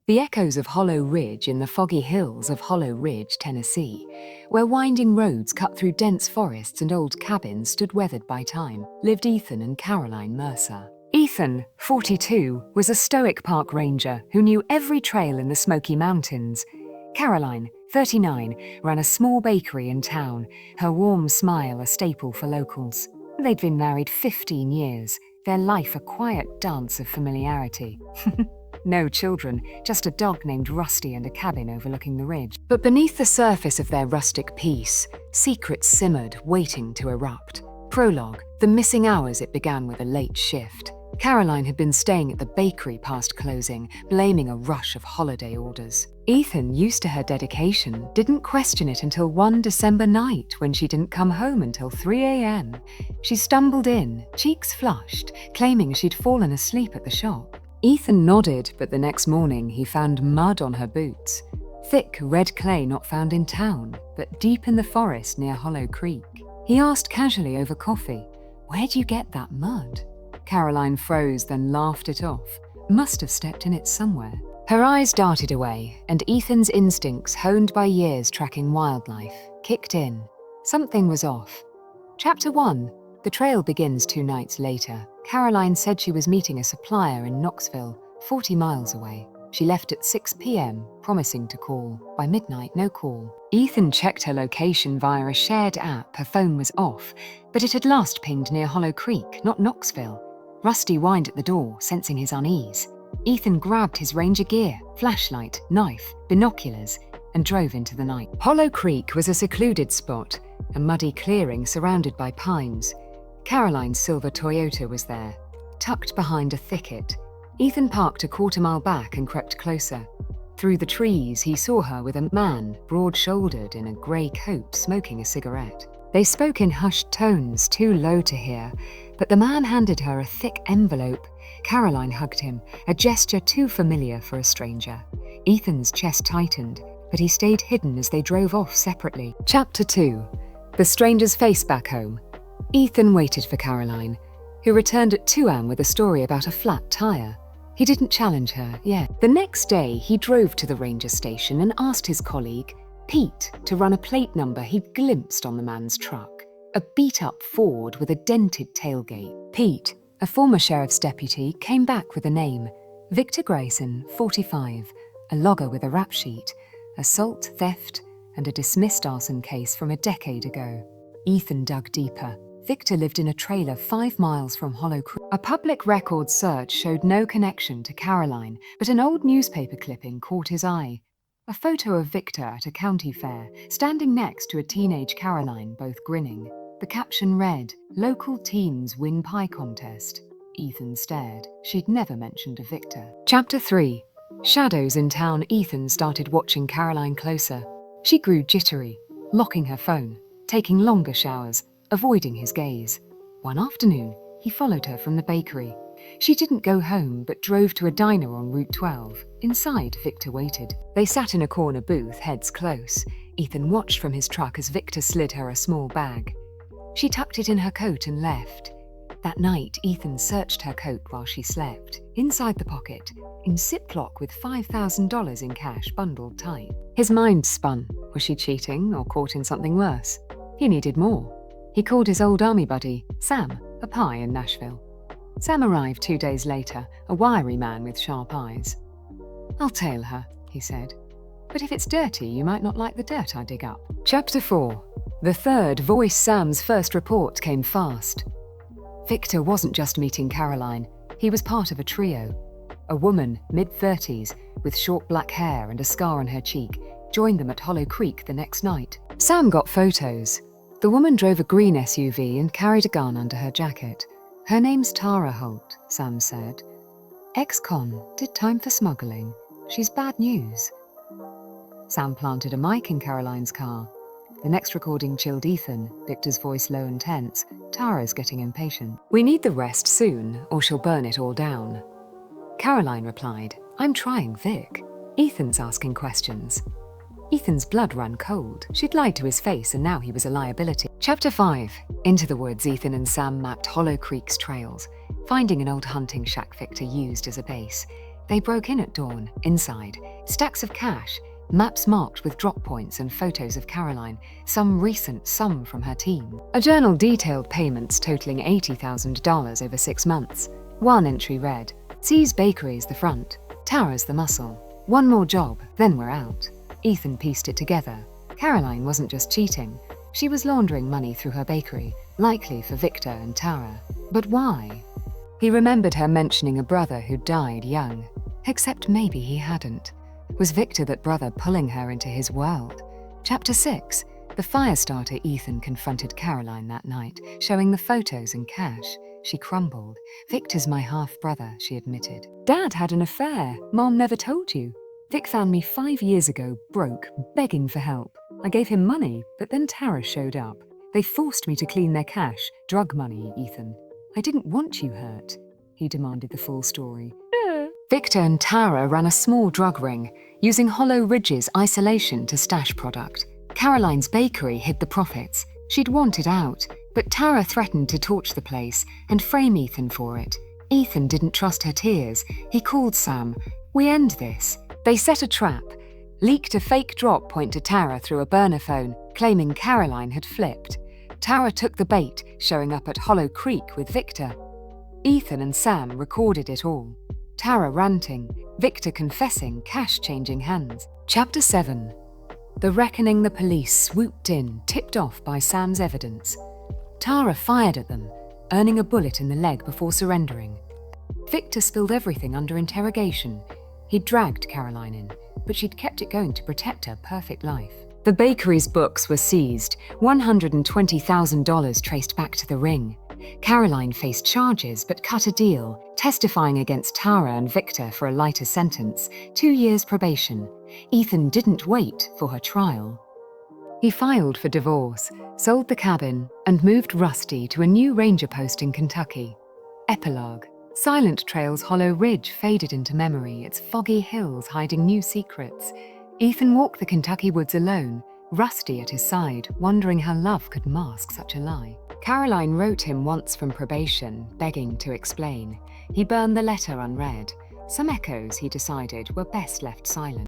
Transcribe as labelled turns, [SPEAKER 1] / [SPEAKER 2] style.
[SPEAKER 1] The echoes of Hollow Ridge in the foggy hills of Hollow Ridge, Tennessee, where winding roads cut through dense forests and old cabins stood weathered by time, lived Ethan and Caroline Mercer. Ethan, 42, was a stoic park ranger who knew every trail in the Smoky Mountains. Caroline, 39, ran a small bakery in town, her warm smile a staple for locals. They'd been married 15 years, their life a quiet dance of familiarity. No children, just a dog named Rusty and a cabin overlooking the ridge. But beneath the surface of their rustic peace, secrets simmered, waiting to erupt. Prologue: the missing hours it began with a late shift. Caroline had been staying at the bakery past closing, blaming a rush of holiday orders. Ethan, used to her dedication, didn't question it until one December night when she didn't come home until 3 a.m. She stumbled in, cheeks flushed, claiming she'd fallen asleep at the shop. Ethan nodded, but the next morning he found mud on her boots. Thick red clay not found in town, but deep in the forest near Hollow Creek. He asked casually over coffee, "Where'd you get that mud?" Caroline froze, then laughed it off. Must have stepped in it somewhere. Her eyes darted away, and Ethan's instincts, honed by years tracking wildlife, kicked in. Something was off. Chapter 1. The trail begins 2 nights later. Caroline said she was meeting a supplier in Knoxville, 40 miles away. She left at 6 p.m., promising to call. By midnight, no call. Ethan checked her location via a shared app. Her phone was off, but it had last pinged near Hollow Creek, not Knoxville. Rusty whined at the door, sensing his unease. Ethan grabbed his ranger gear, flashlight, knife, binoculars, and drove into the night. Hollow Creek was a secluded spot, a muddy clearing surrounded by pines. Caroline's silver Toyota was there, tucked behind a thicket. Ethan parked a quarter-mile back and crept closer. Through the trees, he saw her with a man, broad-shouldered in a grey coat, smoking a cigarette. They spoke in hushed tones, too low to hear, but the man handed her a thick envelope. Caroline hugged him, a gesture too familiar for a stranger. Ethan's chest tightened, but he stayed hidden as they drove off separately. Chapter 2. The stranger's face back home. Ethan waited for Caroline, who returned at 2 a.m. with a story about a flat tire. He didn't challenge her yet. The next day, he drove to the ranger station and asked his colleague, Pete, to run a plate number he'd glimpsed on the man's truck. A beat-up Ford with a dented tailgate. Pete, a former sheriff's deputy, came back with a name. Victor Grayson, 45, a logger with a rap sheet, assault, theft, and a dismissed arson case from a decade ago. Ethan dug deeper. Victor lived in a trailer 5 miles from Hollow Creek. A public records search showed no connection to Caroline, but an old newspaper clipping caught his eye. A photo of Victor at a county fair, standing next to a teenage Caroline, both grinning. The caption read, "Local teens win pie contest." Ethan stared. She'd never mentioned a Victor. Chapter 3. Shadows in town. Ethan started watching Caroline closer. She grew jittery, locking her phone, taking longer showers, avoiding his gaze. One afternoon, he followed her from the bakery. She didn't go home, but drove to a diner on Route 12. Inside, Victor waited. They sat in a corner booth, heads close. Ethan watched from his truck as Victor slid her a small bag. She tucked it in her coat and left. That night, Ethan searched her coat while she slept. Inside the pocket, in Ziploc with $5,000 in cash bundled tight. His mind spun. Was she cheating or caught in something worse? He needed more. He called his old army buddy, Sam, a pie in Nashville. Sam arrived 2 days later, a wiry man with sharp eyes. "I'll tail her," he said. "But if it's dirty, you might not like the dirt I dig up." Chapter 4. The third voice. Sam's first report came fast. Victor wasn't just meeting Caroline. He was part of a trio. A woman, mid-30s, with short black hair and a scar on her cheek, joined them at Hollow Creek the next night. Sam got photos. The woman drove a green SUV and carried a gun under her jacket. "Her name's Tara Holt," Sam said. "Ex-con, did time for smuggling. She's bad news." Sam planted a mic in Caroline's car. The next recording chilled Ethan, Victor's voice low and tense. Tara's getting impatient. "We need the rest soon, or she'll burn it all down." Caroline replied, "I'm trying, Vic." Ethan's asking questions. Ethan's blood ran cold. She'd lied to his face and now he was a liability. Chapter 5. Into the woods, Ethan and Sam mapped Hollow Creek's trails, finding an old hunting shack Victor used as a base. They broke in at dawn. Inside, stacks of cash, maps marked with drop points and photos of Caroline, some recent, some from her team. A journal detailed payments totaling $80,000 over 6 months. One entry read, "C's Bakery's the front, Tara's the muscle. One more job, then we're out." Ethan pieced it together. Caroline wasn't just cheating. She was laundering money through her bakery, likely for Victor and Tara. But why? He remembered her mentioning a brother who died young. Except maybe he hadn't. Was Victor that brother pulling her into his world? Chapter 6. The fire starter Ethan confronted Caroline that night, showing the photos and cash. She crumbled. "Victor's my half-brother," she admitted. "Dad had an affair. Mom never told you. Vic found me 5 years ago, broke, begging for help. I gave him money, but then Tara showed up. They forced me to clean their cash, drug money, Ethan. I didn't want you hurt." He demanded the full story. Victor and Tara ran a small drug ring, using Hollow Ridge's isolation to stash product. Caroline's bakery hid the profits. She'd wanted out, but Tara threatened to torch the place and frame Ethan for it. Ethan didn't trust her tears. He called Sam. "We end this." They set a trap, leaked a fake drop point to Tara through a burner phone, claiming Caroline had flipped. Tara took the bait, showing up at Hollow Creek with Victor. Ethan and Sam recorded it all. Tara ranting, Victor confessing, cash changing hands. Chapter 7. The reckoning. The police swooped in, tipped off by Sam's evidence. Tara fired at them, earning a bullet in the leg before surrendering. Victor spilled everything under interrogation. He'd dragged Caroline in, but she'd kept it going to protect her perfect life. The bakery's books were seized, $120,000 traced back to the ring. Caroline faced charges but cut a deal, testifying against Tara and Victor for a lighter sentence, 2 years probation. Ethan didn't wait for her trial. He filed for divorce, sold the cabin, and moved Rusty to a new ranger post in Kentucky. Epilogue. Silent Trail's Hollow Ridge faded into memory, its foggy hills hiding new secrets. Ethan walked the Kentucky woods alone, Rusty at his side, wondering how love could mask such a lie. Caroline wrote him once from probation, begging to explain. He burned the letter unread. Some echoes, he decided, were best left silent.